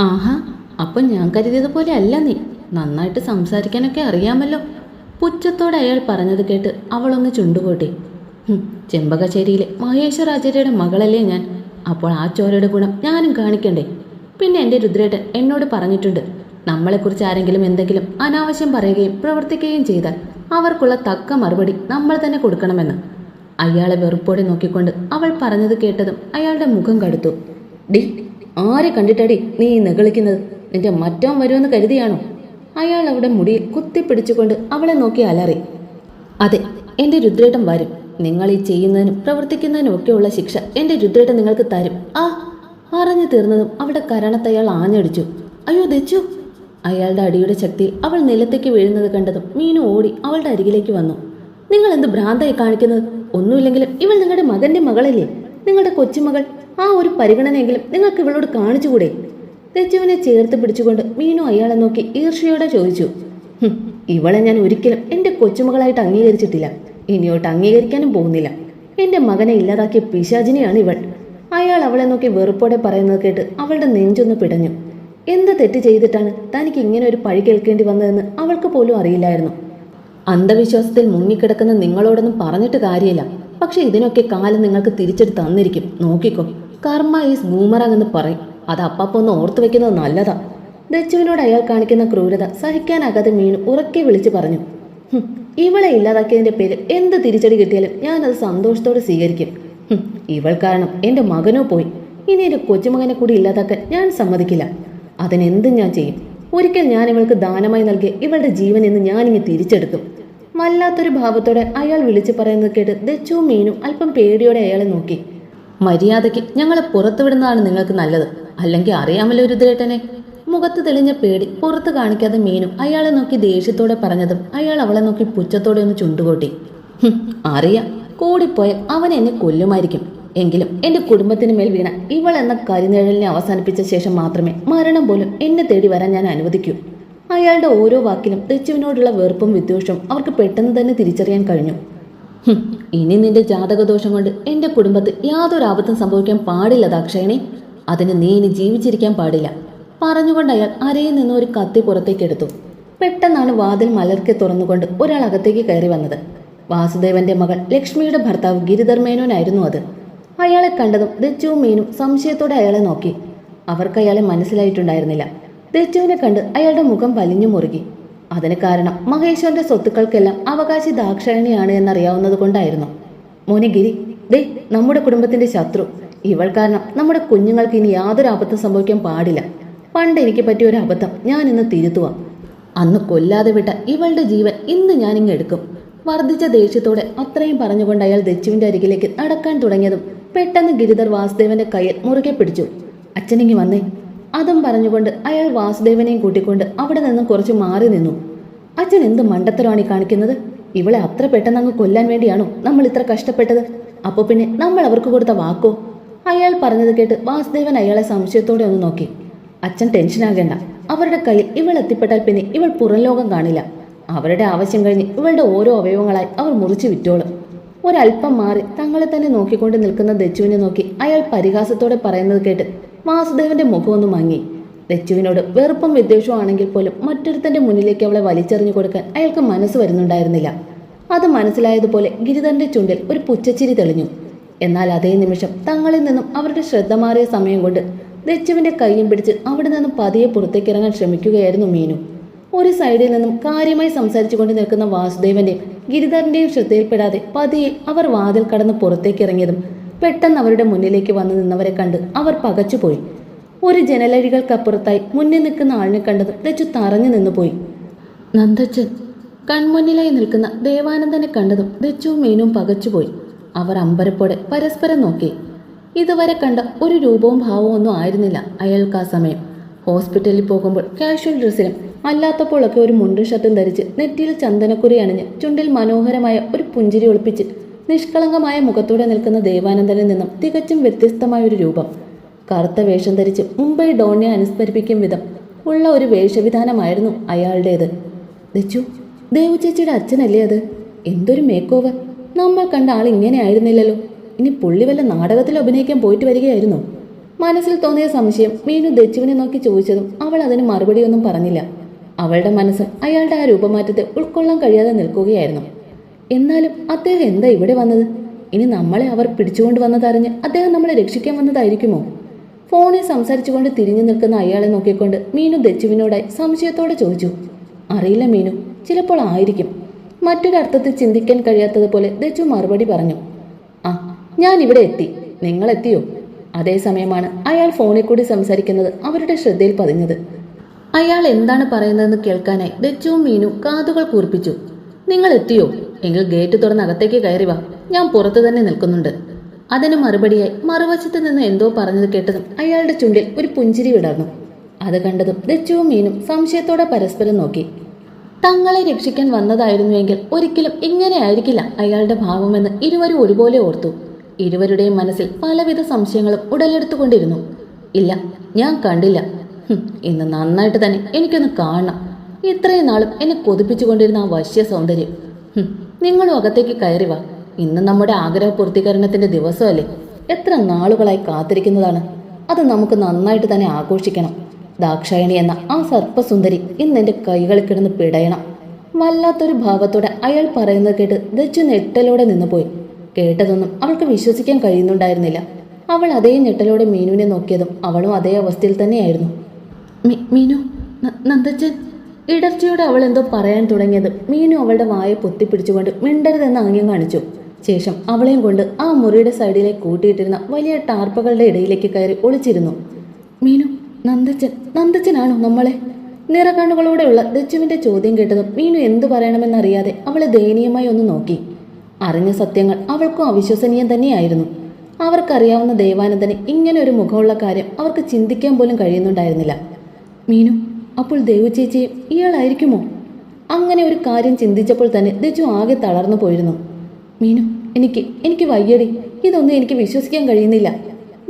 ആഹാ, അപ്പം ഞാൻ കരുതിയതുപോലെ അല്ല നീ. നന്നായിട്ട് സംസാരിക്കാനൊക്കെ അറിയാമല്ലോ. പുച്ഛത്തോടെ അയാൾ പറഞ്ഞത് കേട്ട് അവളൊന്ന് ചുണ്ടുകൂട്ടി. ചെമ്പകശ്ശേരിയിലെ മഹേശ്വരാചാര്യയുടെ മകളല്ലേ ഞാൻ. അപ്പോൾ ആ ചോരയുടെ ഗുണം ഞാനും കാണിക്കണ്ടേ? പിന്നെ എൻ്റെ രുദ്രേട്ടൻ എന്നോട് പറഞ്ഞിട്ടുണ്ട്, നമ്മളെക്കുറിച്ച് ആരെങ്കിലും എന്തെങ്കിലും അനാവശ്യം പറയുകയും പ്രവർത്തിക്കുകയും ചെയ്താൽ അവർക്കുള്ള തക്ക മറുപടി നമ്മൾ തന്നെ കൊടുക്കണമെന്ന്. അയാളെ വെറുപ്പോടെ നോക്കിക്കൊണ്ട് അവൾ പറഞ്ഞത് കേട്ടതും അയാളുടെ മുഖം കടുത്തു. ഡി, ആരെ കണ്ടിട്ടടി നീ നെകളിക്കുന്നത്? നിന്റെ മറ്റവൻ വരുമെന്ന് കരുതിയാണോ? അയാൾ അവിടെ മുടിയിൽ കുത്തിപ്പിടിച്ചുകൊണ്ട് അവളെ നോക്കി അലറി. അതെ, എൻ്റെ രുദ്രേട്ടൻ വരും. നിങ്ങൾ ഈ ചെയ്യുന്നതിനും പ്രവർത്തിക്കുന്നതിനും ഒക്കെയുള്ള ശിക്ഷ എൻ്റെ രുദ്രേട്ടൻ നിങ്ങൾക്ക് തരും. പറഞ്ഞു തീർന്നതും അവിടെ കരണത്തയാൾ ആഞ്ഞടിച്ചു. അയ്യോ ദച്ചു! അയാളുടെ അടിയുടെ ശക്തിയിൽ അവൾ നിലത്തേക്ക് വീഴുന്നത് കണ്ടതും മീനു ഓടി അവളുടെ അരികിലേക്ക് വന്നു. നിങ്ങൾ എന്ത് ഭ്രാന്തായി കാണിക്കുന്നത്? ഒന്നുമില്ലെങ്കിലും ഇവൾ നിങ്ങളുടെ മകന്റെ മകളല്ലേ, നിങ്ങളുടെ കൊച്ചുമകൾ. ആ ഒരു പരിഗണനയെങ്കിലും നിങ്ങൾക്ക് ഇവളോട് കാണിച്ചുകൂടെ? ദച്ചുവിനെ ചേർത്ത് പിടിച്ചുകൊണ്ട് മീനു അയാളെ നോക്കി ഈർഷ്യയോടെ ചോദിച്ചു. ഇവളെ ഞാൻ ഒരിക്കലും എൻ്റെ കൊച്ചുമകളായിട്ട് അംഗീകരിച്ചിട്ടില്ല, ഇനിയോട്ട് അംഗീകരിക്കാനും പോകുന്നില്ല. എൻ്റെ മകനെ ഇല്ലാതാക്കിയ പിശാചിനെയാണ് ഇവൾ. അയാൾ അവളെ നോക്കി വെറുപ്പോടെ പറയുന്നത് കേട്ട് അവളുടെ നെഞ്ചൊന്ന് പിടഞ്ഞു. എന്ത് തെറ്റ് ചെയ്തിട്ടാണ് തനിക്ക് ഇങ്ങനെ ഒരു പഴി കേൾക്കേണ്ടി വന്നതെന്ന് അവൾക്ക് പോലും അറിയില്ലായിരുന്നു. അന്ധവിശ്വാസത്തിൽ മുങ്ങിക്കിടക്കുന്ന നിങ്ങളോടൊന്നും പറഞ്ഞിട്ട് കാര്യമില്ല. പക്ഷെ ഇതിനൊക്കെ കാലം നിങ്ങൾക്ക് തിരിച്ചെടുത്ത് തന്നിരിക്കും. നോക്കിക്കോ, കർമ്മ ഈസ് ബൂമറാങ് എന്ന് പറയും. അത് അപ്പാപ്പൊന്ന് ഓർത്തു വെക്കുന്നത് നല്ലതാ. ദച്ചുവിനോട് അയാൾ കാണിക്കുന്ന ക്രൂരത സഹിക്കാനാകാതെ മീനു ഉറക്കെ വിളിച്ചു പറഞ്ഞു. ഇവളെ ഇല്ലാതാക്കിയതിന്റെ പേരിൽ എന്ത് തിരിച്ചടി കിട്ടിയാലും ഞാനത് സന്തോഷത്തോടെ സ്വീകരിക്കും. ഇവൾ കാരണം എൻ്റെ മകനോ പോയി. ഇനി എൻ്റെ കൊച്ചുമകനെ കൂടി ഇല്ലാതാക്കാൻ ഞാൻ സമ്മതിക്കില്ല. അതിനെന്തും ഞാൻ ചെയ്യും. ഒരിക്കൽ ഞാൻ ഇവൾക്ക് ദാനമായി നൽകിയ ഇവളുടെ ജീവൻ എന്ന് ഞാനിങ്ങ് തിരിച്ചെടുക്കും. വല്ലാത്തൊരു ഭാവത്തോടെ അയാൾ വിളിച്ചു പറയുന്നത് കേട്ട് ദച്ചുവും മീനും അല്പം പേടിയോടെ അയാളെ നോക്കി. മര്യാദയ്ക്ക് ഞങ്ങളെ പുറത്തുവിടുന്നതാണ് നിങ്ങൾക്ക് നല്ലത്. അല്ലെങ്കിൽ അറിയാമല്ലോ രുദ്രേട്ടനെ. മുഖത്ത് തെളിഞ്ഞ പേടി പുറത്ത് കാണിക്കാതെ മീനു അയാളെ നോക്കി ദേഷ്യത്തോടെ പറഞ്ഞതും അയാൾ അവളെ നോക്കി പുച്ഛത്തോടെ ഒന്ന് ചുണ്ടുകൊട്ടി. അറിയാം, കൂടിപ്പോയ അവൻ എന്നെ കൊല്ലുമായിരിക്കും. എങ്കിലും എൻ്റെ കുടുംബത്തിന് മേൽ വീണ ഇവൾ എന്ന കരിനിഴലിനെ അവസാനിപ്പിച്ച ശേഷം മാത്രമേ മരണം പോലും എന്നെ തേടി വരാൻ ഞാൻ അനുവദിക്കൂ. അയാളുടെ ഓരോ വാക്കിലും ദച്ചുവിനോടുള്ള വെറുപ്പും വിദ്വേഷവും അവർക്ക് പെട്ടെന്ന് തന്നെ തിരിച്ചറിയാൻ കഴിഞ്ഞു. ഇനി നിന്റെ ജാതകദോഷം കൊണ്ട് എൻ്റെ കുടുംബത്തിൽ യാതൊരു ആപത്തും സംഭവിക്കാൻ പാടില്ല ദാക്ഷായണി. അതിന് നീ ഇനി ജീവിച്ചിരിക്കാൻ പാടില്ല. പറഞ്ഞുകൊണ്ട് അയാൾ അരയിൽ നിന്ന് ഒരു കത്തി പുറത്തേക്കെടുത്തു. പെട്ടെന്നാണ് വാതിൽ മലർക്കെ തുറന്നുകൊണ്ട് ഒരാൾ അകത്തേക്ക് കയറി വന്നത്. വാസുദേവന്റെ മകൾ ലക്ഷ്മിയുടെ ഭർത്താവ് ഗിരിധർ മേനോനായിരുന്നു അത്. അയാളെ കണ്ടതും ദച്ചുവും മീനും സംശയത്തോടെ അയാളെ നോക്കി. അവർക്ക് അയാളെ മനസ്സിലായിട്ടുണ്ടായിരുന്നില്ല. ദച്ചുവിനെ കണ്ട് അയാളുടെ മുഖം വലിഞ്ഞു മുറുകി. അതിന് കാരണം മഹേശ്വരന്റെ സ്വത്തുക്കൾക്കെല്ലാം അവകാശി ദാക്ഷായണിയാണ് എന്നറിയാവുന്നത് കൊണ്ടായിരുന്നു. മോനെ ഗിരി, ദേ നമ്മുടെ കുടുംബത്തിന്റെ ശത്രു. ഇവൾ കാരണം നമ്മുടെ കുഞ്ഞുങ്ങൾക്ക് ഇനി യാതൊരു അബദ്ധം സംഭവിക്കാൻ പാടില്ല. പണ്ട് എനിക്ക് പറ്റിയ ഒരു അബദ്ധം ഞാൻ ഇന്ന് തിരുത്തുക. അന്ന് കൊല്ലാതെ വിട്ട ഇവളുടെ ജീവൻ ഇന്ന് ഞാനിങ്ങ് എടുക്കും. വർദ്ധിച്ച ദേഷ്യത്തോടെ അത്രയും പറഞ്ഞുകൊണ്ട് അയാൾ ദച്ചുവിന്റെ അരികിലേക്ക് നടക്കാൻ തുടങ്ങിയതും പെട്ടെന്ന് ഗിരിധർ വാസുദേവന്റെ കയ്യിൽ മുറുകെ പിടിച്ചു. അച്ഛനിങ്ങി വന്നേ. അതും പറഞ്ഞുകൊണ്ട് അയാൾ വാസുദേവനെയും കൂട്ടിക്കൊണ്ട് അവിടെ നിന്നും കുറച്ച് മാറി നിന്നു. അച്ഛൻ എന്ത് മണ്ടത്തരമാണ് ഈ കാണിക്കുന്നത്? ഇവളെ അത്ര പെട്ടെന്ന് അങ്ങ് കൊല്ലാൻ വേണ്ടിയാണോ നമ്മൾ ഇത്ര കഷ്ടപ്പെട്ടത്? അപ്പോൾ പിന്നെ നമ്മൾ അവർക്ക് കൊടുത്ത വാക്കോ? അയാൾ പറഞ്ഞത് കേട്ട് വാസുദേവൻ അയാളെ സംശയത്തോടെ ഒന്ന് നോക്കി. അച്ഛൻ ടെൻഷനാകേണ്ട. അവരുടെ കയ്യിൽ ഇവൾ എത്തിപ്പെട്ടാൽ പിന്നെ ഇവൾ പുറം ലോകം കാണില്ല. അവരുടെ ആവശ്യം കഴിഞ്ഞ് ഇവളുടെ ഓരോ അവയവങ്ങളായി അവർ മുറിച്ചു വിറ്റോളും. ഒരല്പം മാറി തങ്ങളെ തന്നെ നോക്കിക്കൊണ്ട് നിൽക്കുന്ന ദച്ചുവിനെ നോക്കി അയാൾ പരിഹാസത്തോടെ പറയുന്നത് കേട്ട് വാസുദേവന്റെ മുഖമൊന്ന് മങ്ങി. ദച്ചുവിനോട് വെറുപ്പും വിദ്വേഷവും ആണെങ്കിൽ പോലും മറ്റൊരുത്തന്റെ മുന്നിലേക്ക് അവളെ വലിച്ചെറിഞ്ഞു കൊടുക്കാൻ അയാൾക്ക് മനസ്സ് വരുന്നുണ്ടായിരുന്നില്ല. അത് മനസ്സിലായതുപോലെ ഗിരിധരന്റെ ചുണ്ടിൽ ഒരു പുച്ഛച്ചിരി തെളിഞ്ഞു. എന്നാൽ അതേ നിമിഷം തങ്ങളിൽ നിന്നും അവരുടെ ശ്രദ്ധ മാറിയ സമയം കൊണ്ട് ദച്ചുവിന്റെ കൈയും പിടിച്ച് അവിടെ നിന്നും പതിയെ പുറത്തേക്കിറങ്ങാൻ ശ്രമിക്കുകയായിരുന്നു മീനു. ഒരു സൈഡിൽ നിന്നും കാര്യമായി സംസാരിച്ചു കൊണ്ട് നിൽക്കുന്ന വാസുദേവന്റെയും ഗിരിധരന്റെയും ശ്രദ്ധയിൽപ്പെടാതെ പതിയെ അവർ വാതിൽ കടന്ന് പുറത്തേക്കിറങ്ങിയതും പെട്ടെന്ന് അവരുടെ മുന്നിലേക്ക് വന്നു നിന്നവരെ കണ്ട് അവർ പകച്ചുപോയി. ഒരു ജനലഴികൾക്കപ്പുറത്തായി മുന്നിൽ നിൽക്കുന്ന ആളിനെ കണ്ടതും ദച്ചു തറഞ്ഞു നിന്നുപോയി. നന്ദച്ചൻ! കൺമുന്നിലായി നിൽക്കുന്ന ദേവാനന്ദനെ കണ്ടതും ദച്ചുവും മീനും പകച്ചുപോയി. അവർ അമ്പരപ്പോടെ പരസ്പരം നോക്കി. ഇതുവരെ കണ്ട ഒരു രൂപവും ഭാവവും ഒന്നും ആയിരുന്നില്ല അയാൾക്ക് ആ സമയം. ഹോസ്പിറ്റലിൽ പോകുമ്പോൾ കാഷ്വൽ ഡ്രസ്സിലും അല്ലാത്തപ്പോഴൊക്കെ ഒരു മുണ്ടും ഷർട്ടും ധരിച്ച് നെറ്റിയിൽ ചന്ദനക്കുറി അണിഞ്ഞ് ചുണ്ടിൽ മനോഹരമായ ഒരു പുഞ്ചിരി ഒളിപ്പിച്ച് നിഷ്കളങ്കമായ മുഖത്തോടെ നിൽക്കുന്ന ദേവാനന്ദനിൽ നിന്നും തികച്ചും വ്യത്യസ്തമായ ഒരു രൂപം. കറുത്ത വേഷം ധരിച്ച് മുംബൈ ഡോണിനെ അനുസ്മരിപ്പിക്കും വിധം ഉള്ള ഒരു വേഷവിധാനമായിരുന്നു അയാളുടേത്. ദച്ചു, ദേവു ചേച്ചിയുടെ അച്ഛനല്ലേ അത്? എന്തൊരു മേക്ക് ഓവർ! നമ്മൾ കണ്ട ആൾ ഇങ്ങനെ ആയിരുന്നില്ലല്ലോ. ഇനി പുള്ളി വല്ല നാടകത്തിൽ അഭിനയിക്കാൻ പോയിട്ട് വരികയായിരുന്നു. മനസ്സിൽ തോന്നിയ സംശയം മീനു ദച്ചുവിനെ നോക്കി ചോദിച്ചതും അവൾ അതിന് മറുപടിയൊന്നും പറഞ്ഞില്ല. അവളുടെ മനസ്സും അയാളുടെ ആ രൂപമാറ്റത്തെ ഉൾക്കൊള്ളാൻ കഴിയാതെ നിൽക്കുകയായിരുന്നു. എന്നാലും അദ്ദേഹം എന്താ ഇവിടെ വന്നത്? ഇനി നമ്മളെ അവർ പിടിച്ചുകൊണ്ട് വന്നതറിഞ്ഞ് അദ്ദേഹം നമ്മളെ രക്ഷിക്കാൻ വന്നതായിരിക്കുമോ? ഫോണിൽ സംസാരിച്ചുകൊണ്ട് തിരിഞ്ഞു നിൽക്കുന്ന അയാളെ നോക്കിക്കൊണ്ട് മീനു ദച്ചുവിനോടായി സംശയത്തോടെ ചോദിച്ചു. അറിയില്ല മീനു, ചിലപ്പോൾ ആയിരിക്കും. മറ്റൊരർത്ഥത്തിൽ ചിന്തിക്കാൻ കഴിയാത്തതുപോലെ ദച്ചു മറുപടി പറഞ്ഞു. ആ, ഞാൻ ഇവിടെ എത്തി. നിങ്ങൾ എത്തിയോ? അതേസമയമാണ് അയാൾ ഫോണിൽ കൂടി സംസാരിക്കുന്നത് അവരുടെ ശ്രദ്ധയിൽ പതിഞ്ഞത്. അയാൾ എന്താണ് പറയുന്നതെന്ന് കേൾക്കാനായി ദച്ചുവും മീനു കാതുകൾ കൂർപ്പിച്ചു. നിങ്ങൾ എത്തിയോ? എങ്കിൽ ഗേറ്റ് തുറന്ന് അകത്തേക്ക് കയറി വാ, ഞാൻ പുറത്തു തന്നെ നിൽക്കുന്നുണ്ട്. അതിന് മറുപടിയായി മറുവശത്ത് നിന്ന് എന്തോ പറഞ്ഞത് കേട്ടതും അയാളുടെ ചുണ്ടിൽ ഒരു പുഞ്ചിരി വിടർന്നു. അത് കണ്ടതും ദച്ചുവും മീനും സംശയത്തോടെ പരസ്പരം നോക്കി. തങ്ങളെ രക്ഷിക്കാൻ വന്നതായിരുന്നുവെങ്കിൽ ഒരിക്കലും ഇങ്ങനെ ആയിരിക്കില്ല അയാളുടെ ഭാവമെന്ന് ഇരുവരും ഒരുപോലെ ഓർത്തു. ഇരുവരുടെയും മനസ്സിൽ പലവിധ സംശയങ്ങളും ഉടലെടുത്തുകൊണ്ടിരുന്നു. ഇല്ല, ഞാൻ കണ്ടില്ല. ഇന്ന് നന്നായിട്ട് തന്നെ എനിക്കൊന്ന് കാണണം. ഇത്രയും നാളും എന്നെ കൊതിപ്പിച്ചുകൊണ്ടിരുന്ന ആ വശ്യ സൗന്ദര്യം. നിങ്ങളും അകത്തേക്ക് കയറി വാ. ഇന്ന് നമ്മുടെ ആഗ്രഹ പൂർത്തീകരണത്തിന്റെ ദിവസമല്ലേ? എത്ര നാളുകളായി കാത്തിരിക്കുന്നതാണ്. അത് നമുക്ക് നന്നായിട്ട് തന്നെ ആഘോഷിക്കണം. ദാക്ഷായണി എന്ന ആ സർപ്പസുന്ദരി ഇന്ന് എൻ്റെ കൈകളിൽ കിടന്ന് പിടയണം. വല്ലാത്തൊരു ഭാവത്തോടെ അയാൾ പറയുന്നത് കേട്ട് ദച്ചു ഞെട്ടലോടെ നിന്നുപോയി. കേട്ടതൊന്നും അവൾക്ക് വിശ്വസിക്കാൻ കഴിയുന്നുണ്ടായിരുന്നില്ല. അവൾ അതേ ഞെട്ടലോടെ മീനുവിനെ നോക്കിയതും അവളും അതേ അവസ്ഥയിൽ തന്നെയായിരുന്നു. മീനു, നന്ദച്ചൻ. ഇടർച്ചയോടെ അവൾ എന്തോ പറയാൻ തുടങ്ങിയത് മീനു അവളുടെ വായെ പൊത്തിപ്പിടിച്ചുകൊണ്ട് മിണ്ടരുതെന്ന് ആംഗ്യം കാണിച്ചു. ശേഷം അവളെയും കൊണ്ട് ആ മുറിയുടെ സൈഡിലേക്ക് കൂട്ടിയിട്ടിരുന്ന വലിയ ടാർപ്പകളുടെ ഇടയിലേക്ക് കയറി ഒളിച്ചിരുന്നു. മീനു, നന്ദച്ചനാണോ നമ്മളെ? നിറകണ്ണുകളോടെയുള്ള ദച്ചുവിന്റെ ചോദ്യം കേട്ടതും മീനു എന്തു പറയണമെന്നറിയാതെ അവളെ ദയനീയമായി ഒന്ന് നോക്കി. അറിഞ്ഞ സത്യങ്ങൾ അവൾക്കും അവിശ്വസനീയം തന്നെയായിരുന്നു. അവർക്കറിയാവുന്ന ദേവാനന്ദന് ഇങ്ങനെ ഒരു മുഖമുള്ള കാര്യം അവർക്ക് ചിന്തിക്കാൻ പോലും കഴിയുന്നുണ്ടായിരുന്നില്ല. മീനു, അപ്പോൾ ദേവു ചേച്ചിയും ഇയാളായിരിക്കുമോ? അങ്ങനെ ഒരു കാര്യം ചിന്തിച്ചപ്പോൾ തന്നെ ദച്ചു ആകെ തളർന്നു പോയിരുന്നു. മീനു, എനിക്ക് വയ്യടി, ഇതൊന്നും എനിക്ക് വിശ്വസിക്കാൻ കഴിയുന്നില്ല.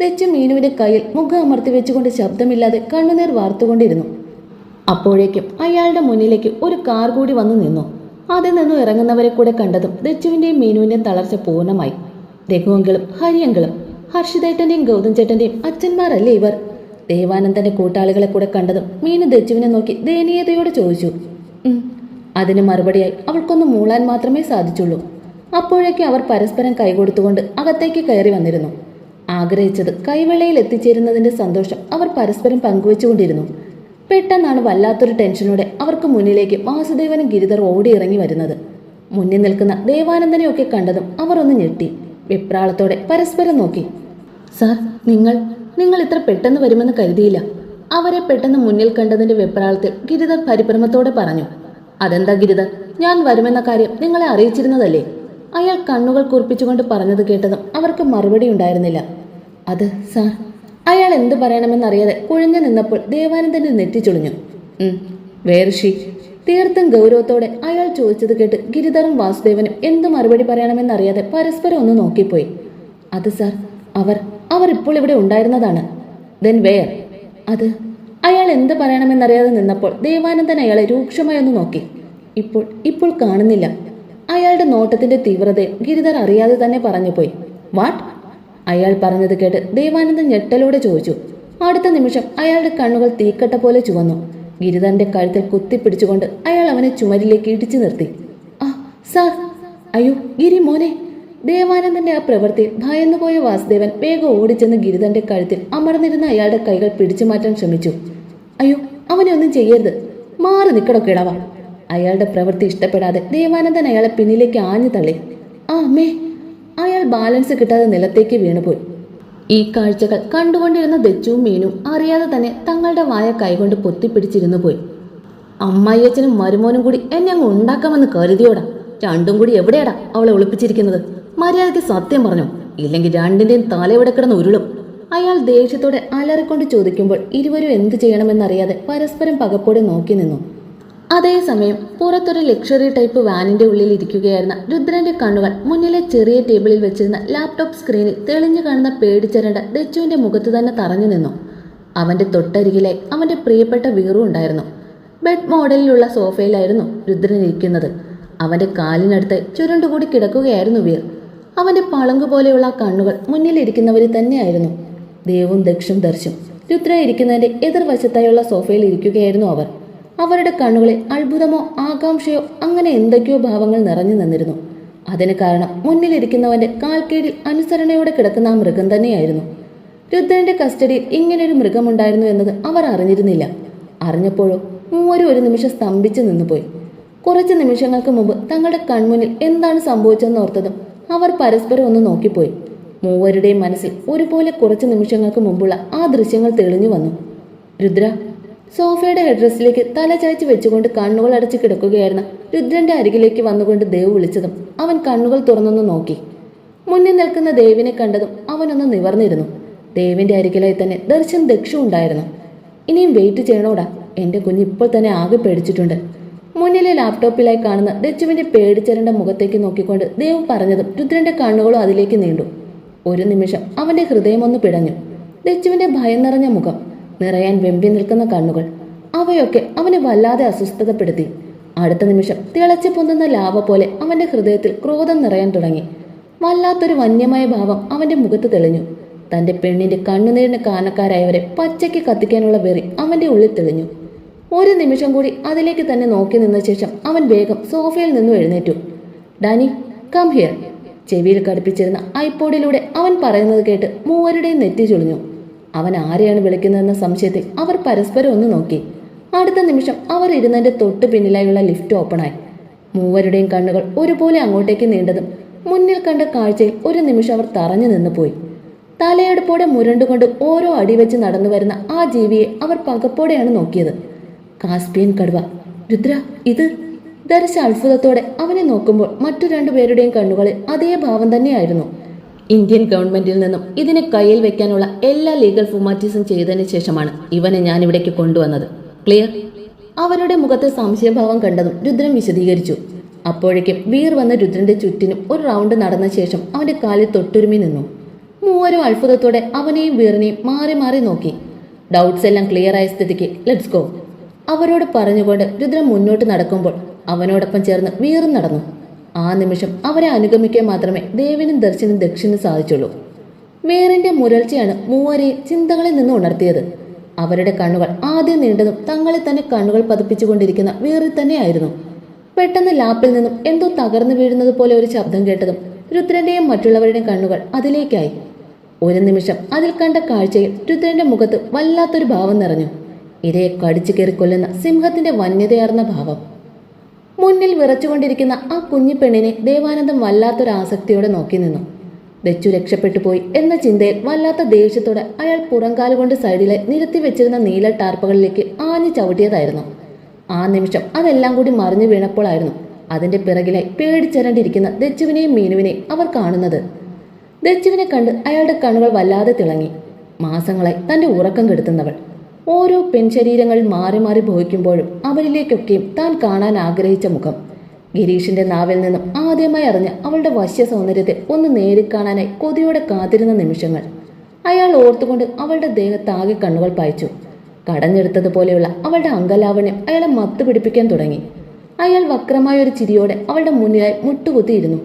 ദച്ചു മീനുവിന്റെ കയ്യിൽ മുഖം അമർത്തി വെച്ചുകൊണ്ട് ശബ്ദമില്ലാതെ കണ്ണുനീർ വാർത്തുകൊണ്ടിരുന്നു. അപ്പോഴേക്കും അയാളുടെ മുന്നിലേക്ക് ഒരു കാർ കൂടി വന്നു നിന്നു. അതിൽ നിന്നും ഇറങ്ങുന്നവരെ കൂടെ കണ്ടതും ദച്ചുവിന്റെയും മീനുവിന്റെയും തളർച്ച പൂർണ്ണമായി. രഘുവെങ്കിലും ഹരിയെങ്കിലും ഹർഷിതേട്ടന്റെയും ഗൗതം ചേട്ടന്റെയും അച്ഛന്മാരല്ലേ ഇവർ? ദേവാനന്ദന്റെ കൂട്ടാളികളെ കൂടെ കണ്ടതും മീനു ദച്ചുവിനെ നോക്കി ദയനീയതയോടെ ചോദിച്ചു. അതിന് മറുപടിയായി അവൾക്കൊന്ന് മൂളാൻ മാത്രമേ സാധിച്ചുള്ളൂ. അപ്പോഴേക്കും അവർ പരസ്പരം കൈകൊടുത്തുകൊണ്ട് അകത്തേക്ക് കയറി വന്നിരുന്നു. ആഗ്രഹിച്ചത് കൈവെള്ളയിൽ എത്തിച്ചേരുന്നതിന്റെ സന്തോഷം അവർ പരസ്പരം പങ്കുവെച്ചുകൊണ്ടിരുന്നു. പെട്ടെന്നാണ് വല്ലാത്തൊരു ടെൻഷനോടെ അവർക്ക് മുന്നിലേക്ക് വാസുദേവനും ഗിരിധർ ഓടിയിറങ്ങി വരുന്നത്. മുന്നിൽ നിൽക്കുന്ന ദേവാനന്ദനെയൊക്കെ കണ്ടതും അവർ ഒന്ന് ഞെട്ടി വെപ്രാളത്തോടെ പരസ്പരം നോക്കി. സാർ, നിങ്ങൾ ഇത്ര പെട്ടെന്ന് വരുമെന്ന് കരുതിയില്ല. അവരെ പെട്ടെന്ന് മുന്നിൽ കണ്ടതിന്റെ വെപ്രാളത്തിൽ ഗിരിധർ പരിഭ്രമത്തോടെ പറഞ്ഞു. അതെന്താ ഗിരിധർ, ഞാൻ വരുമെന്ന കാര്യം നിങ്ങളെ അറിയിച്ചിരുന്നതല്ലേ? അയാൾ കണ്ണുകൾ കുറിപ്പിച്ചുകൊണ്ട് പറഞ്ഞത് കേട്ടതും അവർക്ക് മറുപടി ഉണ്ടായിരുന്നില്ല. അത് സാർ. അയാൾ എന്തു പറയണമെന്നറിയാതെ കുഴഞ്ഞു നിന്നപ്പോൾ ദേവാനന്ദന്റെ നെറ്റിച്ചൊളിഞ്ഞു. വേർഷി. തീർത്തും ഗൗരവത്തോടെ അയാൾ ചോദിച്ചത് കേട്ട് ഗിരിധറും വാസുദേവനും എന്തു മറുപടി പറയണമെന്നറിയാതെ പരസ്പരം ഒന്ന് നോക്കിപ്പോയി. അത് സാർ, അവർ ഇപ്പോൾ ഇവിടെ ഉണ്ടായിരുന്നതാണ്. Then where? അത്. അയാൾ എന്ത് പറയണമെന്നറിയാതെ നിന്നപ്പോൾ ദേവാനന്ദൻ അയാളെ രൂക്ഷമായി ഒന്ന് നോക്കി. ഇപ്പോൾ കാണുന്നില്ല. അയാളുടെ നോട്ടത്തിന്റെ തീവ്രതയിൽ ഗിരിധർ അറിയാതെ തന്നെ പറഞ്ഞുപോയി. വാട്ട്? അയാൾ പറഞ്ഞത് കേട്ട് ദേവാനന്ദൻ ഞെട്ടലോടെ ചോദിച്ചു. അടുത്ത നിമിഷം അയാളുടെ കണ്ണുകൾ തീക്കട്ട പോലെ ചുവന്നു. ഗിരിധരന്റെ കഴുത്തിൽ കുത്തിപ്പിടിച്ചുകൊണ്ട് അയാൾ അവനെ ചുമരിലേക്ക് ഇടിച്ചു നിർത്തി. ആ സാർ. അയ്യോ ഗിരി മോനെ. ദേവാനന്ദന്റെ ആ പ്രവൃത്തിയിൽ ഭയന്നുപോയ വാസുദേവൻ വേഗം ഓടിച്ചെന്ന് ഗിരിധരന്റെ കഴുത്തിൽ അമർന്നിരുന്ന അയാളുടെ കൈകൾ പിടിച്ചു മാറ്റാൻ ശ്രമിച്ചു. അയ്യോ, അവനെ ഒന്നും ചെയ്യരുത്, മാറി നിൽക്കടോ കിടവ. അയാളുടെ പ്രവൃത്തി ഇഷ്ടപ്പെടാതെ ദേവാനന്ദൻ അയാളെ പിന്നിലേക്ക് ആഞ്ഞു തള്ളി. ആ അമ്മേ. അയാൾ ബാലൻസ് കിട്ടാതെ നിലത്തേക്ക് വീണുപോയി. ഈ കാഴ്ചകൾ കണ്ടുകൊണ്ടിരുന്ന ദച്ചുവും മീനും അറിയാതെ തന്നെ തങ്ങളുടെ വായ കൈകൊണ്ട് പൊത്തിപ്പിടിച്ചിരുന്നു പോയി. അമ്മായിയച്ഛനും മരുമോനും കൂടി എന്നെ അങ്ങ് ഉണ്ടാക്കാമെന്ന് കരുതിയോടാ. രണ്ടും കൂടി എവിടെയാടാ അവളെ ഒളിപ്പിച്ചിരിക്കുന്നത്? മര്യാദയ്ക്ക് സത്യം പറഞ്ഞു, ഇല്ലെങ്കിൽ രണ്ടിന്റെയും തലയുടെ കിടന്ന് ഉരുളും. അയാൾ ദേഷ്യത്തോടെ അലറിക്കൊണ്ട് ചോദിക്കുമ്പോൾ ഇരുവരും എന്തു ചെയ്യണമെന്നറിയാതെ പരസ്പരം പകപ്പോടെ നോക്കി നിന്നു. അതേസമയം പുറത്തൊരു ലക്ഷറി ടൈപ്പ് വാനിന്റെ ഉള്ളിൽ ഇരിക്കുകയായിരുന്ന രുദ്രന്റെ കണ്ണുകൾ മുന്നിലെ ചെറിയ ടേബിളിൽ വെച്ചിരുന്ന ലാപ്ടോപ്പ് സ്ക്രീനിൽ തെളിഞ്ഞു കാണുന്ന പേടിച്ചരണ്ട ദച്ചുവിന്റെ മുഖത്ത് തന്നെ തറഞ്ഞു നിന്നു. അവന്റെ തൊട്ടരികിലായി അവന്റെ പ്രിയപ്പെട്ട വീറും ഉണ്ടായിരുന്നു. ബെഡ് മോഡലിലുള്ള സോഫയിലായിരുന്നു രുദ്രൻ ഇരിക്കുന്നത്. അവന്റെ കാലിനടുത്ത് ചുരുണ്ടുകൂടി കിടക്കുകയായിരുന്നു വീർ. അവന്റെ പളങ്ക് പോലെയുള്ള കണ്ണുകൾ മുന്നിലിരിക്കുന്നവരിൽ തന്നെയായിരുന്നു. ദേവും ദക്ഷും ദർശും രുദ്ര ഇരിക്കുന്നതിന്റെ എതിർവശത്തായുള്ള സോഫയിൽ ഇരിക്കുകയായിരുന്നു അവർ. അവരുടെ കണ്ണുകളിൽ അത്ഭുതമോ ആകാംക്ഷയോ അങ്ങനെ എന്തൊക്കെയോ ഭാവങ്ങൾ നിറഞ്ഞു നിന്നിരുന്നു. അതിന് കാരണം മുന്നിലിരിക്കുന്നവന്റെ കാൽക്കീഴിൽ അനുസരണയോടെ കിടക്കുന്ന ആ മൃഗം തന്നെയായിരുന്നു. രുദ്രന്റെ കസ്റ്റഡിയിൽ ഇങ്ങനെയൊരു മൃഗമുണ്ടായിരുന്നു എന്നത് അവർ അറിഞ്ഞിരുന്നില്ല. അറിഞ്ഞപ്പോഴോ മൂവരും ഒരു നിമിഷം സ്തംഭിച്ചു നിന്നുപോയി. കുറച്ച് നിമിഷങ്ങൾക്ക് മുമ്പ് തങ്ങളുടെ കൺമുന്നിൽ എന്താണ് സംഭവിച്ചതെന്ന് ഓർത്തതും അവർ പരസ്പരം ഒന്ന് നോക്കിപ്പോയി. മൂവരുടെയും മനസ്സിൽ ഒരുപോലെ കുറച്ച് നിമിഷങ്ങൾക്ക് മുമ്പുള്ള ആ ദൃശ്യങ്ങൾ തെളിഞ്ഞു വന്നു. രുദ്ര സോഫയുടെ ഹെഡ്രസ്സിലേക്ക് തല ചായ്ച്ച് വെച്ചുകൊണ്ട് കണ്ണുകൾ അടച്ച് കിടക്കുകയായിരുന്ന രുദ്രന്റെ അരികിലേക്ക് വന്നുകൊണ്ട് ദേവ് വിളിച്ചതും അവൻ കണ്ണുകൾ തുറന്നൊന്ന് നോക്കി. മുന്നിൽ നിൽക്കുന്ന ദേവിനെ കണ്ടതും അവനൊന്ന് നിവർന്നിരുന്നു. ദേവിന്റെ അരികിലായി തന്നെ ദർശൻ ദക്ഷു ഉണ്ടായിരുന്നു. ഇനിയും വെയിറ്റ് ചെയ്യണോടാ, എന്റെ കുഞ്ഞ് ഇപ്പോൾ തന്നെ ആകെ പേടിച്ചിട്ടുണ്ട്. മുന്നിലെ ലാപ്ടോപ്പിലായി കാണുന്ന ദച്ചുവിന്റെ പേടിച്ചരണ്ട മുഖത്തേക്ക് നോക്കിക്കൊണ്ട് ദേവ് പറഞ്ഞതും രുദ്രന്റെ കണ്ണുകളും അതിലേക്ക് നീണ്ടു. ഒരു നിമിഷം അവന്റെ ഹൃദയമൊന്ന് പിടഞ്ഞു. ദച്ചുവിന്റെ ഭയം നിറഞ്ഞ മുഖം, നിറയാൻ വെമ്പി നിൽക്കുന്ന കണ്ണുകൾ, അവയൊക്കെ അവനെ വല്ലാതെ അസ്വസ്ഥതപ്പെടുത്തി. അടുത്ത നിമിഷം തിളച്ചു പൊന്തുന്ന ലാവ പോലെ അവന്റെ ഹൃദയത്തിൽ ക്രോധം നിറയാൻ തുടങ്ങി. വല്ലാത്തൊരു വന്യമായ ഭാവം അവന്റെ മുഖത്ത് തെളിഞ്ഞു. തന്റെ പെണ്ണിന്റെ കണ്ണുനീരിന് കാരണക്കാരായവരെ പച്ചയ്ക്ക് കത്തിക്കാനുള്ള വെറി അവന്റെ ഉള്ളിൽ തെളിഞ്ഞു. ഒരു നിമിഷം കൂടി അതിലേക്ക് തന്നെ നോക്കി നിന്ന ശേഷം അവൻ വേഗം സോഫയിൽ നിന്നും എഴുന്നേറ്റു. Danny, come here. ചെവിയിൽ ഘടിപ്പിച്ചിരുന്ന ഐപോഡിലൂടെ അവൻ പറയുന്നത് കേട്ട് മൂവരുടെയും നെറ്റി ചുളിഞ്ഞു. അവൻ ആരെയാണ് വിളിക്കുന്നതെന്ന സംശയത്തിൽ അവർ പരസ്പരം ഒന്ന് നോക്കി. അടുത്ത നിമിഷം അവർ ഇരുന്നതിന്റെ തൊട്ട് പിന്നിലായുള്ള ലിഫ്റ്റ് ഓപ്പണായി. മൂവരുടെയും കണ്ണുകൾ ഒരുപോലെ അങ്ങോട്ടേക്ക് നീണ്ടതും മുന്നിൽ കണ്ട കാഴ്ചയിൽ ഒരു നിമിഷം അവർ തറഞ്ഞു നിന്ന് പോയി. തലയെടുപ്പോടെ മുരണ്ടുകൊണ്ട് ഓരോ അടി വെച്ച് നടന്നു വരുന്ന ആ ജീവിയെ അവർ പകപ്പോടെയാണ് നോക്കിയത്. കാസ്പിയൻ കടുവ. രുദ്ര, ഇത്? ദർശ അത്ഭുതത്തോടെ അവനെ നോക്കുമ്പോൾ മറ്റു രണ്ടുപേരുടെയും കണ്ണുകളിൽ അതേ ഭാവം തന്നെയായിരുന്നു. ഇന്ത്യൻ ഗവൺമെന്റിൽ നിന്നും ഇതിനെ കയ്യിൽ വെക്കാനുള്ള എല്ലാ ലീഗൽ ഫോർമാലിറ്റീസും ചെയ്തതിന് ശേഷമാണ് ഇവനെ ഞാനിവിടേക്ക് കൊണ്ടുവന്നത്. ക്ലിയർ? അവരുടെ മുഖത്തെ സംശയഭാവം കണ്ടതും രുദ്രൻ വിശദീകരിച്ചു. അപ്പോഴേക്കും വീർ വന്ന് രുദ്രന്റെ ചുറ്റിനും ഒരു റൗണ്ട് നടന്ന ശേഷം അവന്റെ കാലിൽ തൊട്ടുരുമി നിന്നു. മൂവരും അത്ഭുതത്തോടെ അവനെയും വീറിനെയും മാറി മാറി നോക്കി. ഡൗട്ട്സ് എല്ലാം ക്ലിയർ ആയ സ്ഥിതിക്ക് ലെറ്റ്സ് ഗോ, അവരോട് പറഞ്ഞുകൊണ്ട് രുദ്രൻ മുന്നോട്ട് നടക്കുമ്പോൾ അവനോടൊപ്പം ചേർന്ന് വീറും നടന്നു. ആ നിമിഷം അവരെ അനുഗമിക്കാൻ മാത്രമേ ദേവിനും ദർശനും ദക്ഷിനും സാധിച്ചുള്ളൂ. വീറിന്റെ മുരൾച്ചയാണ് മൂവരെയും ചിന്തകളിൽ നിന്ന് ഉണർത്തിയത്. അവരുടെ കണ്ണുകൾ ആദ്യം നീണ്ടതും തങ്ങളിൽ തന്നെ കണ്ണുകൾ പതിപ്പിച്ചുകൊണ്ടിരിക്കുന്ന വീറിൽ തന്നെയായിരുന്നു. പെട്ടെന്ന് ലാപ്പിൽ നിന്നും എന്തോ തകർന്നു വീഴുന്നത് പോലെ ഒരു ശബ്ദം കേട്ടതും രുദ്രന്റെയും മറ്റുള്ളവരുടെയും കണ്ണുകൾ അതിലേക്കായി. ഒരു നിമിഷം അതിൽ കണ്ട കാഴ്ചയിൽ രുദ്രന്റെ മുഖത്ത് വല്ലാത്തൊരു ഭാവം നിറഞ്ഞു. ഇരയെ കടിച്ചു കയറി കൊല്ലുന്ന സിംഹത്തിന്റെ വന്യതയാർന്ന ഭാവം. മുന്നിൽ വിറച്ചുകൊണ്ടിരിക്കുന്ന ആ കുഞ്ഞി പെണ്ണിനെ ദേവാനന്ദം വല്ലാത്തൊരു ആസക്തിയോടെ നോക്കി നിന്നു. ദച്ചു രക്ഷപ്പെട്ടു പോയി എന്ന ചിന്തയിൽ വല്ലാത്ത ദേഷ്യത്തോടെ അയാൾ പുറംകാലുകൊണ്ട് സൈഡിലെ നിരത്തി വെച്ചിരുന്ന നീല ടാർപ്പുകളിലേക്ക് ആഞ്ഞു ചവിട്ടിയതായിരുന്നു. ആ നിമിഷം അതെല്ലാം കൂടി മറിഞ്ഞു വീണപ്പോഴായിരുന്നു അതിന്റെ പിറകിലായി പേടിച്ചരണ്ടിരിക്കുന്ന ദച്ചുവിനെയും മീനുവിനെയും അവർ കാണുന്നത്. ദച്ചുവിനെ കണ്ട് അയാളുടെ കണ്ണുകൾ വല്ലാതെ തിളങ്ങി. മാസങ്ങളായി തന്റെ ഉറക്കം കെടുത്തുന്നവൾ ഓരോ പെൺശരീരങ്ങളിൽ മാറി മാറി ഭോഗിക്കുമ്പോഴും അവരിലേക്കൊക്കെയും താൻ കാണാൻ ആഗ്രഹിച്ച മുഖം. ഗിരീഷിന്റെ നാവിൽ നിന്നും ആദ്യമായി അറിഞ്ഞ അവളുടെ വശ്യ സൗന്ദര്യത്തെ ഒന്ന് നേരിക്കാണാനായി കൊതിയോടെ കാത്തിരുന്ന നിമിഷങ്ങൾ അയാൾ ഓർത്തുകൊണ്ട് അവളുടെ ദേഹത്താകെ കണ്ണുകൾ പായിച്ചു. കടഞ്ഞെടുത്തതുപോലെയുള്ള അവളുടെ അംഗലാവണ്യം അയാളെ മത്തു പിടിപ്പിക്കാൻ തുടങ്ങി. അയാൾ വക്രമായ ഒരു ചിരിയോടെ അവളുടെ മുന്നിലായി മുട്ടുകുത്തിയിരുന്നു.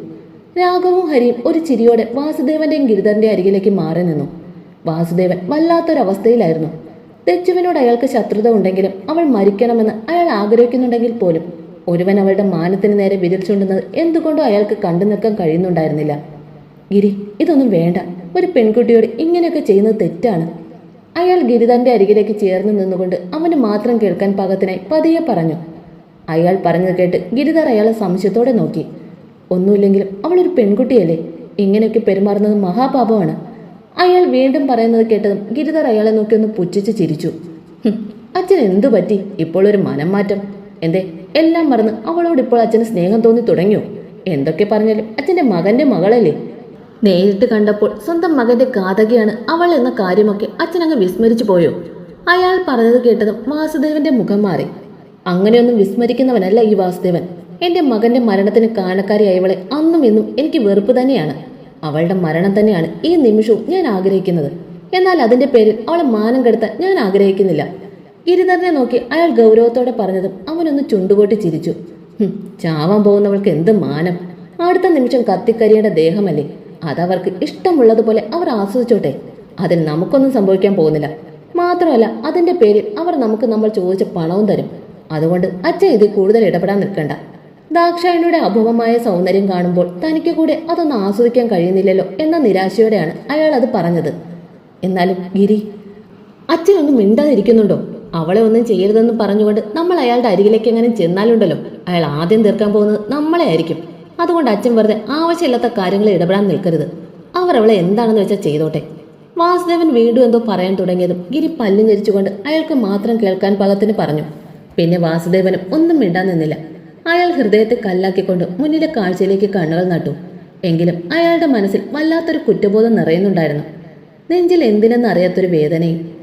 രാഘവും ഹരിയും ഒരു ചിരിയോടെ വാസുദേവന്റെയും ഗിരിധറിന്റെ അരികിലേക്ക് മാറി നിന്നു. വാസുദേവൻ വല്ലാത്തൊരവസ്ഥയിലായിരുന്നു. ദച്ചുവിനോട് അയാൾക്ക് ശത്രുത ഉണ്ടെങ്കിലും അവൾ മരിക്കണമെന്ന് അയാൾ ആഗ്രഹിക്കുന്നുണ്ടെങ്കിൽ പോലും ഒരുവൻ അവളുടെ മാനത്തിന് നേരെ വിരൽ ചൂണ്ടുന്നത് എന്തുകൊണ്ടോ അയാൾക്ക് കണ്ടു നിൽക്കാൻ കഴിയുന്നുണ്ടായിരുന്നില്ല. ഗിരി, ഇതൊന്നും വേണ്ട. ഒരു പെൺകുട്ടിയോട് ഇങ്ങനെയൊക്കെ ചെയ്യുന്നത് തെറ്റാണ്. അയാൾ ഗിരിധറിന്റെ അരികിലേക്ക് ചേർന്ന് നിന്നുകൊണ്ട് അവന് മാത്രം കേൾക്കാൻ പാകത്തിനായി പതിയെ പറഞ്ഞു. അയാൾ പറഞ്ഞത് കേട്ട് ഗിരിധർ അയാളെ സംശയത്തോടെ നോക്കി. ഒന്നുമില്ലെങ്കിലും അവളൊരു പെൺകുട്ടിയല്ലേ, ഇങ്ങനെയൊക്കെ പെരുമാറുന്നത് മഹാപാപമാണ്. അയാൾ വീണ്ടും പറയുന്നത് കേട്ടതും ഗിരിധർ അയാളെ നോക്കി ഒന്ന് പുച്ഛിച്ച് ചിരിച്ചു. അച്ഛൻ എന്തു പറ്റി ഇപ്പോൾ ഒരു മനം മാറ്റം? എന്തേ എല്ലാം മറന്ന് അവളോട് ഇപ്പോൾ അച്ഛന് സ്നേഹം തോന്നി തുടങ്ങിയോ? എന്തൊക്കെ പറഞ്ഞാലും അച്ഛൻ്റെ മകന്റെ മകളല്ലേ. നേരിട്ട് കണ്ടപ്പോൾ സ്വന്തം മകന്റെ ഘാതകയാണ് അവൾ എന്ന കാര്യമൊക്കെ അച്ഛനങ്ങ് വിസ്മരിച്ചു പോയോ? അയാൾ പറഞ്ഞത് കേട്ടതും വാസുദേവന്റെ മുഖം മാറി. അങ്ങനെയൊന്നും വിസ്മരിക്കുന്നവനല്ല ഈ വാസുദേവൻ. എന്റെ മകന്റെ മരണത്തിന് കാരണക്കാരിയായവളെ അന്നും ഇന്നും എനിക്ക് വെറുപ്പ് തന്നെയാണ്. അവളുടെ മരണം തന്നെയാണ് ഈ നിമിഷവും ഞാൻ ആഗ്രഹിക്കുന്നത്. എന്നാൽ അതിന്റെ പേരിൽ അവളെ മാനം കെടുത്താൻ ഞാൻ ആഗ്രഹിക്കുന്നില്ല. ഗിരിധരനെ നോക്കി അയാൾ ഗൗരവത്തോടെ പറഞ്ഞതും അവനൊന്ന് ചുണ്ടുകൊട്ടി ചിരിച്ചു. ചാവാൻ പോകുന്നവൾക്ക് എന്ത് മാനം? അടുത്ത നിമിഷം കത്തിക്കരിയേണ്ട ദേഹമല്ലേ, അതവർക്ക് ഇഷ്ടമുള്ളതുപോലെ അവർ ആസ്വദിച്ചോട്ടെ. അതിന് നമുക്കൊന്നും സംഭവിക്കാൻ പോകുന്നില്ല. മാത്രമല്ല അതിന്റെ പേരിൽ അവർ നമുക്ക് നമ്മൾ ചോദിച്ച പണവും തരും. അതുകൊണ്ട് അച്ഛൻ ഇതിൽ കൂടുതൽ ഇടപെടാൻ നിൽക്കണ്ട. ദാക്ഷായണിയുടെ അഭവമായ സൗന്ദര്യം കാണുമ്പോൾ തനിക്ക് കൂടെ അതൊന്നും ആസ്വദിക്കാൻ കഴിയുന്നില്ലല്ലോ എന്ന നിരാശയോടെയാണ് അയാൾ അത് പറഞ്ഞത്. എന്നാലും ഗിരി, അച്ഛനൊന്നും മിണ്ടാതിരിക്കുന്നുണ്ടോ? അവളെ ഒന്നും ചെയ്യരുതെന്ന് പറഞ്ഞുകൊണ്ട് നമ്മൾ അയാളുടെ അരികിലേക്ക് എങ്ങനെ ചെന്നാലുണ്ടല്ലോ, അയാൾ ആദ്യം തീർക്കാൻ പോകുന്നത് നമ്മളെ ആയിരിക്കും. അതുകൊണ്ട് അച്ഛൻ വെറുതെ ആവശ്യമില്ലാത്ത കാര്യങ്ങളിൽ ഇടപെടാൻ നിൽക്കരുത്. അവർ അവളെ എന്താണെന്ന് വെച്ചാൽ ചെയ്തോട്ടെ. വാസുദേവൻ വീണ്ടും എന്തോ പറയാൻ തുടങ്ങിയതും ഗിരി പല്ലും ഞെരിച്ചുകൊണ്ട് അയാൾക്ക് മാത്രം കേൾക്കാൻ പാകത്തിന് പറഞ്ഞു. പിന്നെ വാസുദേവനും ഒന്നും മിണ്ടാൻ നിന്നില്ല. അയാൾ ഹൃദയത്തെ കല്ലാക്കിക്കൊണ്ട് മുന്നിലെ കാഴ്ചയിലേക്ക് കണ്ണുകൾ നട്ടു. എങ്കിലും അയാളുടെ മനസ്സിൽ വല്ലാത്തൊരു കുറ്റബോധം നിറയുന്നുണ്ടായിരുന്നു. നെഞ്ചിൽ എന്തിനെന്നറിയാത്തൊരു വേദനയും.